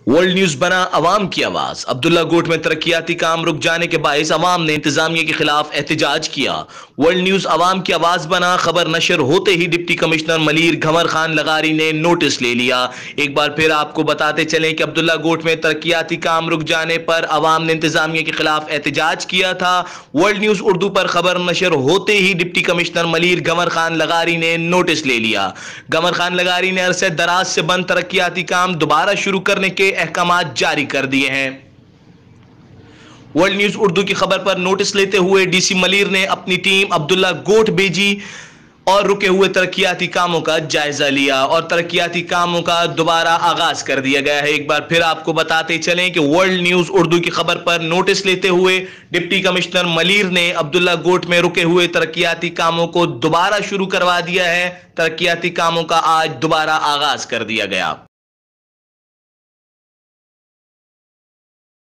World news बना अवाम की आवाज। अब्दुल्ला गोट में तरक्याती काम रुक जाने के बायस अवाम ने इंतजामिया के खिलाफ एहतजाज किया। वर्ल्ड न्यूज अवाम की आवाज बना। खबर नशर होते ही डिप्टी कमिश्नर मलीर घमर खान लगारी ने नोटिस ले लिया। एक बार फिर आपको बताते चलें कि अब्दुल्ला गोट में तरक्याती काम रुक जाने पर अवाम ने इंतजामिया के खिलाफ एहतजाज किया था। वर्ल्ड न्यूज उर्दू पर खबर नशर होते ही डिप्टी कमिश्नर मलीर घमर खान लगारी ने नोटिस ले लिया। घमर खान लगारी ने अरसे दराज से बंद तरक्याती काम दोबारा शुरू करने के अहकामात जारी कर दिए हैं। वर्ल्ड न्यूज उर्दू की खबर पर नोटिस लेते हुए डीसी मलीर ने अपनी टीम अब्दुल्ला गोट भेजी और रुके हुए तरक्याती कामों का जायजा लिया और तरक्याती कामों का दोबारा आगाज कर दिया गया है। एक बार फिर आपको बताते चलें कि वर्ल्ड न्यूज उर्दू की खबर पर नोटिस लेते हुए डिप्टी कमिश्नर मलीर ने अब्दुल्ला गोट में रुके हुए तरक्याती कामों को दोबारा शुरू करवा दिया है। तरक्याती कामों का आज दोबारा आगाज कर दिया गया।